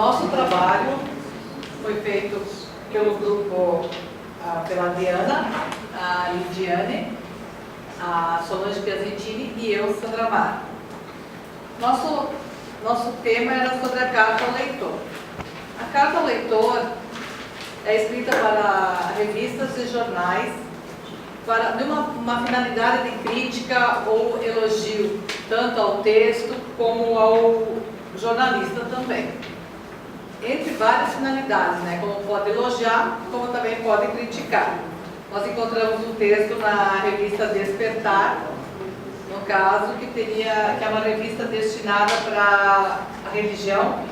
nosso trabalho foi feito pelo grupo, pela Diana, a Lidiane, a Solange Piazentini e eu, Sandra Mar. Nosso tema era sobre a carta ao leitor. A carta ao leitor é escrita para revistas e jornais de uma finalidade de crítica ou elogio, tanto ao texto como ao jornalista também. Entre várias finalidades, né? Como pode elogiar, como também pode criticar. Nós encontramos um texto na revista Despertar, no caso, que é uma revista destinada para a religião.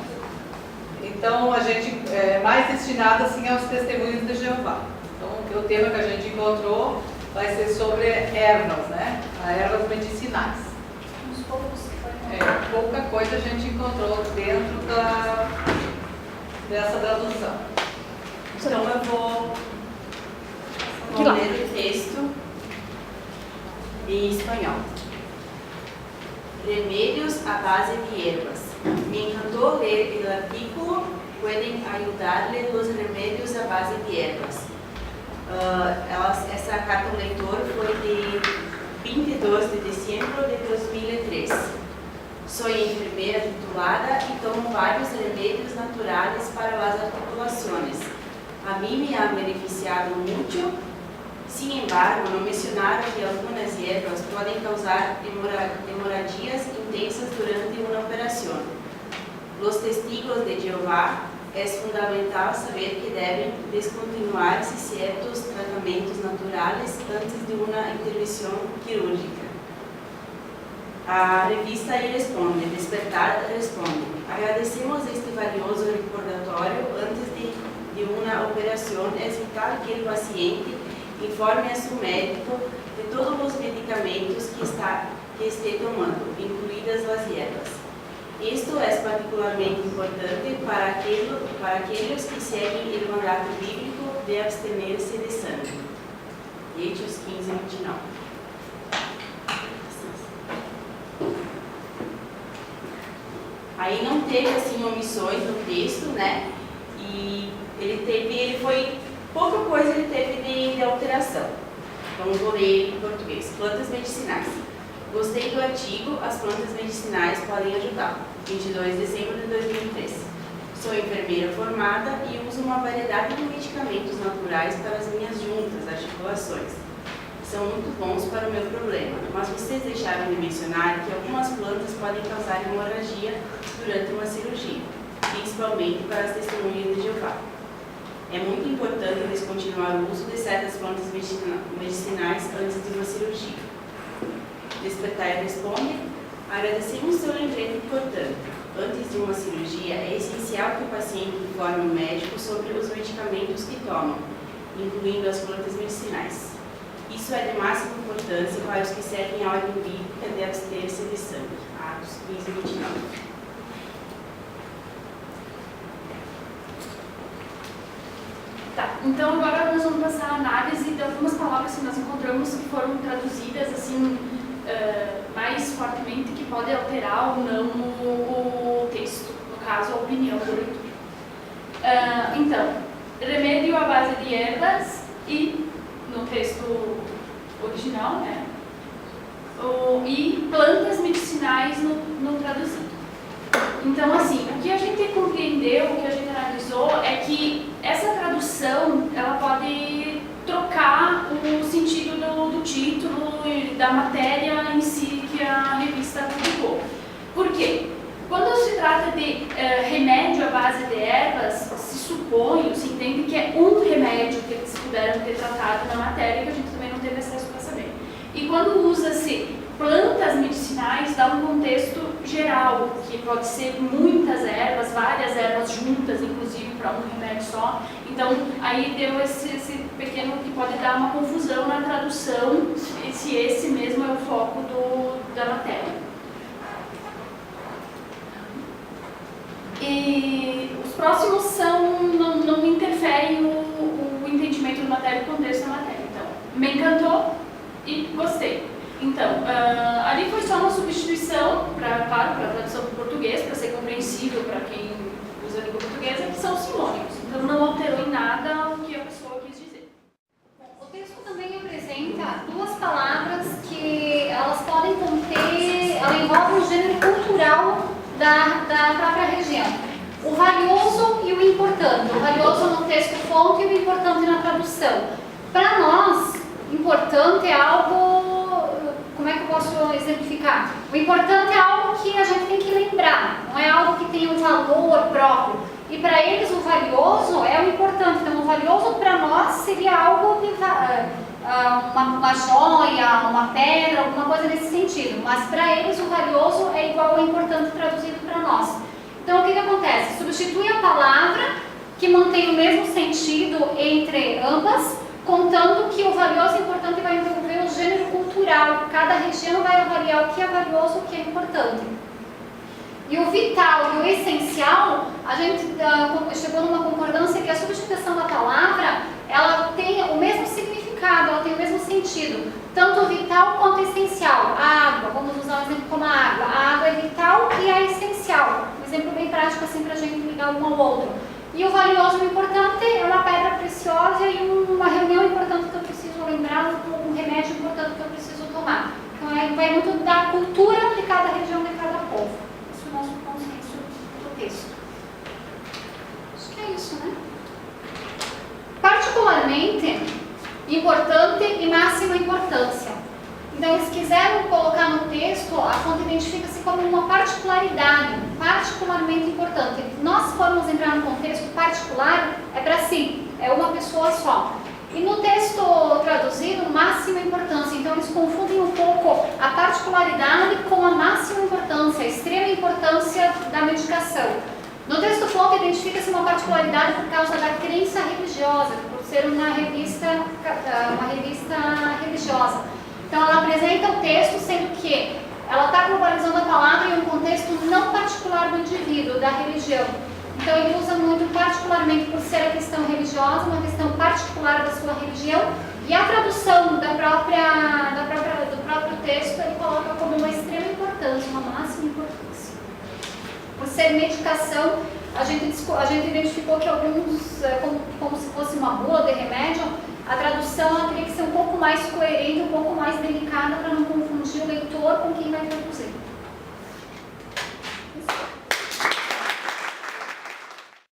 Então, a gente é mais destinada assim aos testemunhos de Jeová. Então, o tema que a gente encontrou vai ser sobre ervas, né? Ervas medicinais. Uns poucos que foi. Pouca coisa a gente encontrou dentro dessa tradução. Então, eu vou ler o texto em espanhol. Remédios à base de ervas. Me encantó leer el artículo Pueden ayudarle los remedios à base de ervas. Essa carta ao leitor foi de 22 de dezembro de 2003. Sou enfermeira titulada e tomo vários remédios naturais para as articulações. A mim me ha beneficiado muito. Sin embargo, no mencionaron que algunas hierbas pueden causar hemorragias intensas durante una operación. Los testigos de Jehová es fundamental saber que deben descontinuarse ciertos tratamientos naturales antes de una intervención quirúrgica. A revista aí responde, Despertar responde: agradecemos este valioso recordatório antes de uma operação. É vital que o paciente informe a seu médico de todos os medicamentos que esteja tomando, incluídas as hierbas. Isto é particularmente importante para aqueles que seguem o mandato bíblico de abster-se de sangue. Hechos 15:29. Aí não teve assim omissões no texto, né? E ele foi pouca coisa ele teve de alteração. Então vou ler em português. Plantas medicinais. Gostei do artigo, as plantas medicinais podem ajudar. 22 de dezembro de 2003. Sou enfermeira formada e uso uma variedade de medicamentos naturais para as minhas juntas, articulações. São muito bons para o meu problema, mas vocês deixaram de mencionar que algumas plantas podem causar hemorragia durante uma cirurgia, principalmente para as testemunhas de Jeová. É muito importante descontinuar o uso de certas plantas medicinais antes de uma cirurgia. Despertar responde: agradecemos seu lembrete importante. Antes de uma cirurgia, é essencial que o paciente informe o médico sobre os medicamentos que tomam, incluindo as plantas medicinais. Isso é de máxima importância para os que seguem a ordem bíblica de abster-se de sangue. Atos 15:29. Tá, então agora nós vamos passar a análise de algumas palavras que nós encontramos que foram traduzidas assim mais fortemente, que podem alterar ou não o texto, no caso a opinião do leitor. Então, remédio à base de ervas e, no texto original, né, e plantas medicinais no traduzido. Então, assim, o que a gente compreendeu, o que a gente analisou é que essa tradução, ela pode trocar o sentido do título e da matéria em si que a revista publicou. Por quê? Quando se trata de remédio à base de ervas, se supõe, se entende que é um remédio que eles puderam ter tratado na matéria, que a gente também não teve acesso para saber. E quando usa-se plantas medicinais, dá um contexto geral, que pode ser muitas ervas, várias ervas juntas, inclusive para um remédio só. Então, aí deu esse pequeno que pode dar uma confusão na tradução, se esse mesmo é o foco da matéria. E os próximos não interferem o entendimento da matéria e o contexto da matéria. Então, me encantou e gostei. Então, ali foi só uma substituição, claro, para a tradução para o português, para ser compreensível para quem usa da língua portuguesa, que são sinônimos. Então não alterou em nada o que a pessoa quis dizer. O texto também apresenta duas palavras que elas podem conter, ela envolve um gênero cultural da própria região. O valioso e o importante. O valioso no texto-fonte e o importante na tradução. Para nós, importante é algo, como é que eu posso exemplificar? O importante é algo que a gente tem que lembrar, não é algo que tem um valor próprio. E para eles o valioso é o importante. Então o valioso para nós seria algo de uma joia, uma pedra, alguma coisa nesse sentido. Mas para eles o valioso é igual ao importante traduzido para nós. Então o que acontece? Substitui a palavra que mantém o mesmo sentido entre ambas, contando que o valioso e importante vai envolver o gênero cultural. Cada região vai avaliar o que é valioso e o que é importante. E o vital e o essencial, a gente chegou numa concordância que a substituição da palavra, ela tem o mesmo significado, ela tem o mesmo sentido. Tanto o vital quanto o essencial. A água, vamos usar um exemplo como a água. A água é vital e é essencial. Um exemplo bem prático assim para a gente ligar um ao outro. E o valioso e o importante é uma pedra preciosa e uma reunião importante que eu preciso lembrar, um remédio importante que eu preciso tomar. Então vai muito da cultura de cada região, de cada povo. Esse é o nosso consenso do texto. Acho que é isso, né? Particularmente importante e máxima importância. Então eles quiseram colocar no texto, a fonte identifica-se como uma particularidade, particularmente importante. Nós formos entrar no contexto particular, é para si, é uma pessoa só. E no texto traduzido, máxima importância. Então eles confundem um pouco a particularidade com a máxima importância, a extrema importância da medicação. No texto fonte identifica-se uma particularidade por causa da crença religiosa, por ser uma revista religiosa. Então ela apresenta o texto sendo que ela está globalizando a palavra em um contexto não particular do indivíduo, da religião. Então ele usa muito particularmente por ser a questão religiosa, uma questão particular da sua religião, e a tradução do próprio texto ele coloca como uma extrema importância, uma máxima importância. Por ser medicação, a gente identificou que alguns, como se fosse uma bula de remédio, a tradução ela teria que ser um pouco mais coerente, um pouco mais delicada para não confundir o leitor com quem vai traduzir.